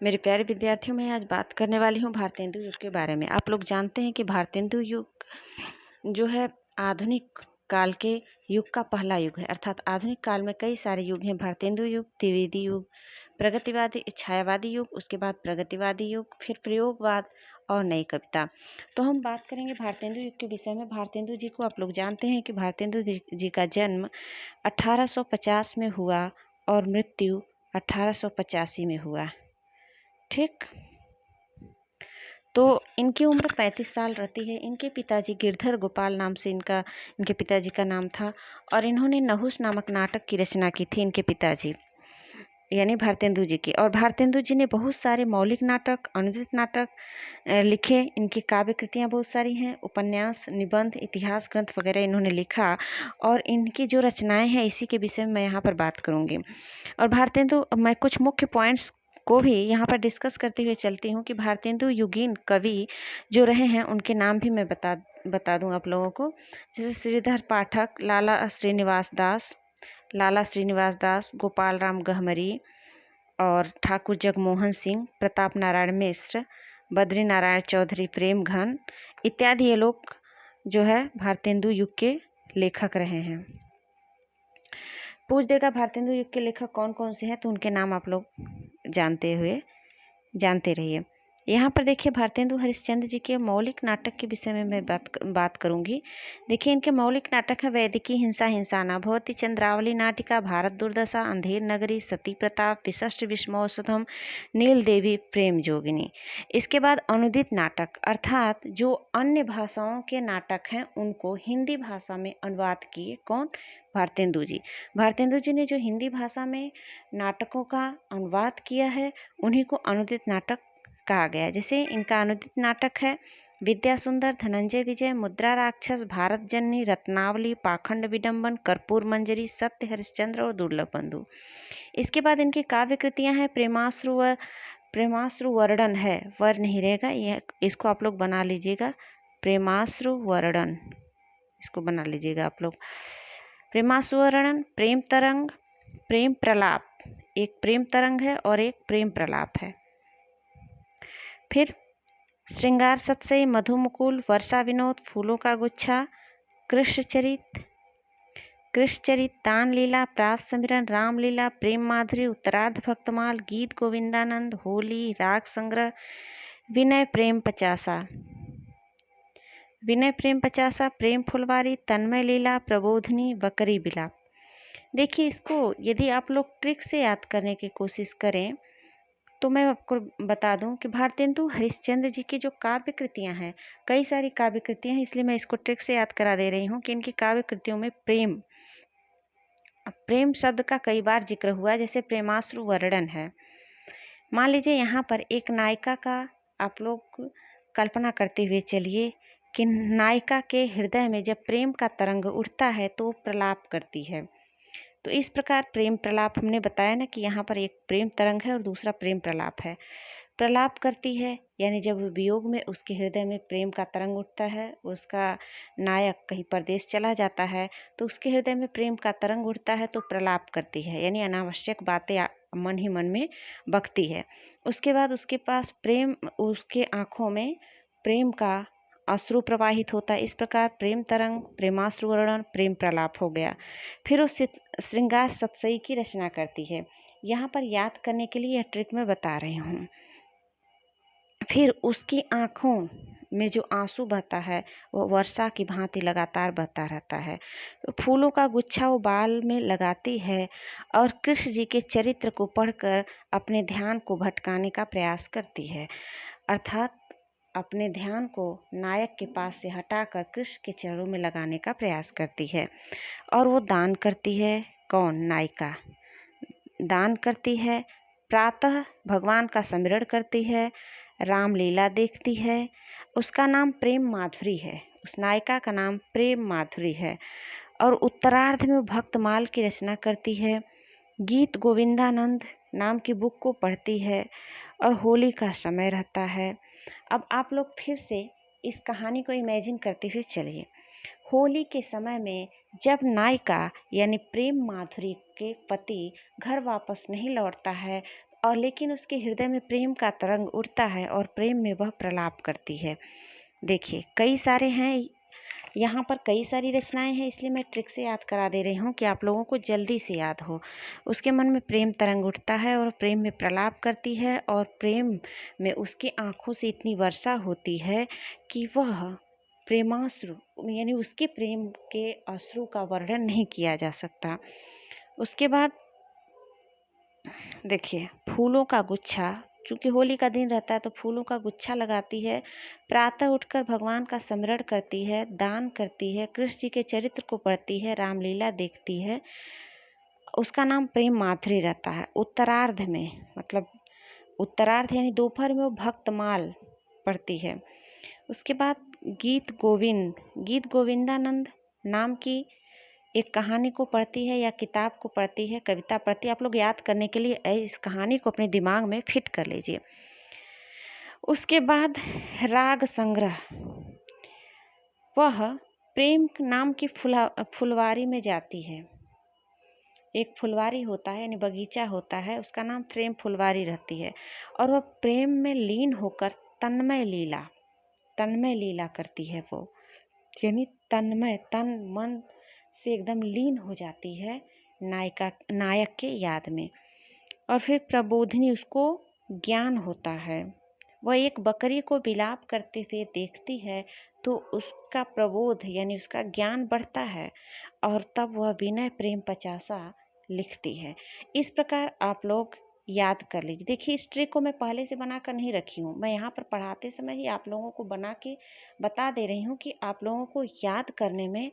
मेरे प्यारे विद्यार्थियों, मैं आज बात करने वाली हूँ भारतेंदु युग के बारे में। आप लोग जानते हैं कि भारतेंदु युग जो है आधुनिक काल के युग का पहला युग है। अर्थात आधुनिक काल में कई सारे युग हैं। भारतेंदु युग, त्रिवेदी युग, प्रगतिवादी छायावादी युग, उसके बाद प्रगतिवादी युग, फिर प्रयोगवाद और नई कविता। तो हम बात करेंगे भारतेंदु युग के विषय में। भारतेंदु जी को आप लोग जानते हैं कि भारतेंदु जी का जन्म 1850 में हुआ और मृत्यु 1885 में हुआ। ठीक, तो इनकी उम्र 35 साल रहती है। इनके पिताजी गिरधर गोपाल नाम से इनके पिताजी का नाम था और इन्होंने नहुस नामक नाटक की रचना की थी, इनके पिताजी यानी भारतेंदु जी की। और भारतेंदु जी ने बहुत सारे मौलिक नाटक, अनुदित नाटक लिखे। इनकी काव्य कृतियाँ बहुत सारी हैं, उपन्यास, निबंध, इतिहास ग्रंथ वगैरह इन्होंने लिखा। और इनकी जो रचनाएं हैं इसी के विषय में मैं यहाँ पर बात करूँगी। और भारतेंदु, मैं कुछ मुख्य पॉइंट्स को भी यहाँ पर डिस्कस करते हुए चलती हूँ कि भारतेंदु युगीन कवि जो रहे हैं उनके नाम भी मैं बता दूँ आप लोगों को। जैसे श्रीधर पाठक, लाला श्रीनिवास दास, गोपाल राम गहमरी और ठाकुर जगमोहन सिंह, प्रताप नारायण मिश्र, बद्री नारायण चौधरी, प्रेम घन इत्यादि ये लोग जो है भारतेंदु युग के लेखक रहे हैं। पूछ देगा भारतेंदु युग के लेखक कौन कौन से हैं, तो उनके नाम आप लोग जानते रहिए। यहाँ पर देखिए भारतेंदु हरिश्चंद्र जी के मौलिक नाटक के विषय में मैं बात करूँगी। देखिए इनके मौलिक नाटक है वैदिकी, हिंसा हिंसाना, भवती चंद्रावली नाटिका, भारत दुर्दशा, अंधेर नगरी, सती प्रताप, विशिष्ट विस्मौषधम, नील देवी, प्रेम जोगिनी। इसके बाद अनुदित नाटक अर्थात जो अन्य भाषाओं के नाटक हैं उनको हिंदी भाषा में अनुवाद किए। कौन? भारतेंदु जी। भारतेंदु जी ने जो हिंदी भाषा में नाटकों का अनुवाद किया है उन्हीं को अनुदित नाटक कहा गया है। जैसे इनका अनुदित नाटक है विद्या सुंदर, धनंजय विजय, मुद्रा राक्षस, भारत जननी, रत्नावली, पाखंड विडंबन, कर्पूर मंजरी, सत्य हरिश्चंद्र और दुर्लभ बंधु। इसके बाद इनकी काव्य कृतियां हैं प्रेमाश्रु वर्णन है, वर नहीं रहेगा, यह इसको आप लोग बना लीजिएगा, प्रेमाश्रु वर्णन, इसको बना लीजिएगा आप लोग। प्रेमाश्रु वर्णन, प्रेम तरंग, प्रेम प्रलाप, एक प्रेम तरंग है और एक प्रेम प्रलाप है। फिर श्रृंगार सत्सई, मधुमुकुल, वर्षा विनोद, फूलों का गुच्छा, कृष्णचरित, तान लीला, प्रास समिरन, रामलीला, प्रेम माधुरी, उत्तरार्ध भक्तमाल, गीत गोविंदानंद, होली, राग संग्रह, विनय प्रेम पचासा, प्रेम फुलवारी, तन्मय लीला, प्रबोधनी, बकरी बिलाप। देखिए इसको यदि आप लोग ट्रिक से याद करने की कोशिश करें तो मैं आपको बता दूं कि भारतेंदु हरिश्चंद्र जी की जो काव्य कृतियां हैं, कई सारी काव्य कृतियां हैं, इसलिए मैं इसको ट्रिक से याद करा दे रही हूं कि इनकी काव्य कृतियों में प्रेम शब्द का कई बार जिक्र हुआ। जैसे प्रेमाश्रु वर्णन है। मान लीजिए यहाँ पर एक नायिका का आप लोग कल्पना करते हुए चलिए कि नायिका के हृदय में जब प्रेम का तरंग उठता है तो वो प्रलाप करती है। तो इस प्रकार प्रेम प्रलाप हमने बताया ना कि यहाँ पर एक प्रेम तरंग है और दूसरा प्रेम प्रलाप है। प्रलाप करती है यानी जब वियोग में उसके हृदय में प्रेम का तरंग उठता है, उसका नायक कहीं परदेश चला जाता है तो उसके हृदय में प्रेम का तरंग उठता है तो प्रलाप करती है, यानी अनावश्यक बातें मन ही मन में बकती है। उसके बाद उसके पास उसके आँखों में प्रेम का अश्रु प्रवाहित होता है। इस प्रकार प्रेम तरंग, प्रेमाश्रु वर्णन, प्रेम प्रलाप हो गया। फिर उस श्रृंगार सत्सई की रचना करती है। यहाँ पर याद करने के लिए यह ट्रिक मैं बता रही हूँ। फिर उसकी आँखों में जो आंसू बहता है वो वर्षा की भांति लगातार बहता रहता है। फूलों का गुच्छा वो बाल में लगाती है और कृष्ण जी के चरित्र को पढ़कर अपने ध्यान को भटकाने का प्रयास करती है। अर्थात अपने ध्यान को नायक के पास से हटाकर कृष्ण के चरणों में लगाने का प्रयास करती है। और वो दान करती है। कौन? नायिका दान करती है। प्रातः भगवान का स्मरण करती है, रामलीला देखती है। उसका नाम प्रेम माधुरी है, उस नायिका का नाम प्रेम माधुरी है। और उत्तरार्ध में वो भक्तमाल की रचना करती है, गीत गोविंदानंद नाम की बुक को पढ़ती है और होली का समय रहता है। अब आप लोग फिर से इस कहानी को इमेजिन करते हुए चलिए। होली के समय में जब नायिका यानी प्रेम माधुरी के पति घर वापस नहीं लौटता है, और लेकिन उसके हृदय में प्रेम का तरंग उठता है और प्रेम में वह प्रलाप करती है। देखिए कई सारे हैं, यहाँ पर कई सारी रचनाएं हैं, इसलिए मैं ट्रिक से याद करा दे रही हूँ कि आप लोगों को जल्दी से याद हो। उसके मन में प्रेम तरंग उठता है और प्रेम में प्रलाप करती है और प्रेम में उसकी आंखों से इतनी वर्षा होती है कि वह प्रेमाश्रु यानी उसके प्रेम के अश्रु का वर्णन नहीं किया जा सकता। उसके बाद देखिए फूलों का गुच्छा, चूँकि होली का दिन रहता है तो फूलों का गुच्छा लगाती है, प्रातः उठकर भगवान का स्मरण करती है, दान करती है, कृष्ण जी के चरित्र को पढ़ती है, रामलीला देखती है। उसका नाम प्रेम माधुरी रहता है। उत्तरार्ध में मतलब उत्तरार्ध यानी दोपहर में वो भक्तमाल पढ़ती है। उसके बाद गीत गोविंदानंद नाम की एक कहानी को पढ़ती है या किताब को पढ़ती है, कविता पढ़ती है। आप लोग याद करने के लिए इस कहानी को अपने दिमाग में फिट कर लीजिए। उसके बाद राग संग्रह, वह प्रेम नाम की फुलवारी में जाती है। एक फुलवारी होता है यानी बगीचा होता है, उसका नाम प्रेम फुलवारी रहती है और वह प्रेम में लीन होकर तन्मय लीला करती है। वो यानी तन्मय तन मन से एकदम लीन हो जाती है नायक के याद में। और फिर प्रबोधिनी, उसको ज्ञान होता है। वह एक बकरी को विलाप करते हुए देखती है तो उसका प्रबोध यानी उसका ज्ञान बढ़ता है और तब वह विनय प्रेम पचासा लिखती है। इस प्रकार आप लोग याद कर लीजिए। देखिए इस ट्रिक को मैं पहले से बना कर नहीं रखी हूँ, मैं यहाँ पर पढ़ाते समय ही आप लोगों को बना के बता दे रही हूँ कि आप लोगों को याद करने में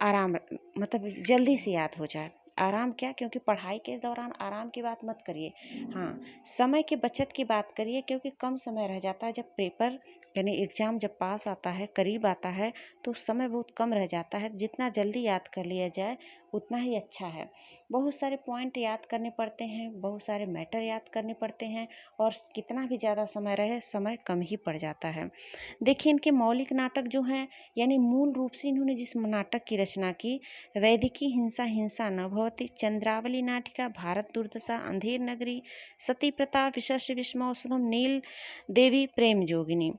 आराम मतलब जल्दी से याद हो जाए। आराम क्या, क्योंकि पढ़ाई के दौरान आराम की बात मत करिए, हाँ समय की बचत की बात करिए, क्योंकि कम समय रह जाता है जब पेपर यानी एग्ज़ाम जब पास आता है, करीब आता है तो समय बहुत कम रह जाता है। जितना जल्दी याद कर लिया जाए उतना ही अच्छा है। बहुत सारे पॉइंट याद करने पड़ते हैं, बहुत सारे मैटर याद करने पड़ते हैं और कितना भी ज़्यादा समय रहे समय कम ही पड़ जाता है। देखिए इनके मौलिक नाटक जो हैं यानी मूल रूप से इन्होंने जिस नाटक की रचना की, वैदिकी हिंसा हिंसा न भवति, चंद्रावली नाटिका, भारत दुर्दशा, अंधेर नगरी, सती प्रताप, विशस्य विस्मौसधम, नील देवी, प्रेम जोगिनी।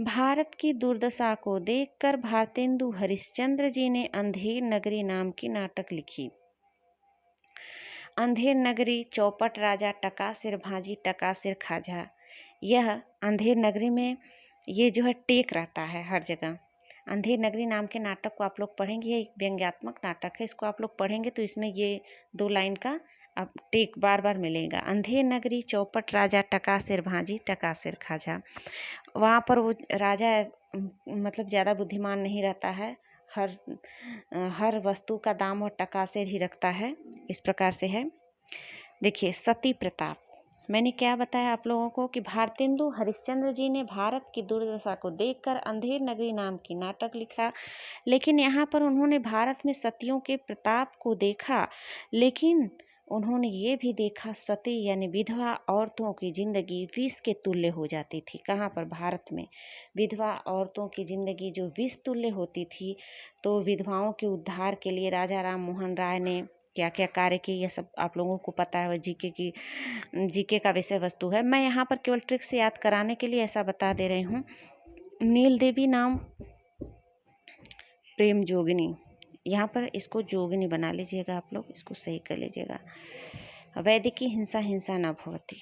भारत की दुर्दशा को देखकर भारतेंदु हरिश्चंद्र जी ने अंधेर नगरी नाम की नाटक लिखी। अंधेर नगरी, चौपट राजा, टका सिर भांजी, टका सिर खाजा। यह अंधेर नगरी में ये जो है टेक रहता है हर जगह। अंधेर नगरी नाम के नाटक को आप लोग पढ़ेंगे, ये एक व्यंग्यात्मक नाटक है, इसको आप लोग पढ़ेंगे तो इसमें ये 2 लाइन का अब टेक बार बार मिलेगा। अंधेर नगरी, चौपट राजा, टका सिर भांजी, टका सिर खाजा। वहाँ पर वो राजा मतलब ज़्यादा बुद्धिमान नहीं रहता है, हर वस्तु का दाम और टका से ही रखता है। इस प्रकार से है। देखिए सती प्रताप, मैंने क्या बताया आप लोगों को कि भारतेंदु हरिश्चंद्र जी ने भारत की दुर्दशा को देखकर अंधेर नगरी नाम की नाटक लिखा। लेकिन यहाँ पर उन्होंने भारत में सतियों के प्रताप को देखा, लेकिन उन्होंने ये भी देखा सती यानी विधवा औरतों की जिंदगी विष के तुल्य हो जाती थी। कहाँ पर? भारत में विधवा औरतों की जिंदगी जो विष तुल्य होती थी, तो विधवाओं के उद्धार के लिए राजा राम मोहन राय ने क्या क्या कार्य किए, यह सब आप लोगों को पता है। जीके का विषय वस्तु है। मैं यहाँ पर केवल ट्रिक से याद कराने के लिए ऐसा बता दे रही हूँ। नील देवी नाम प्रेम जोगिनी, यहाँ पर इसको जोगिनी बना लीजिएगा, आप लोग इसको सही कर लीजिएगा। वैदिकी हिंसा हिंसा न भवति।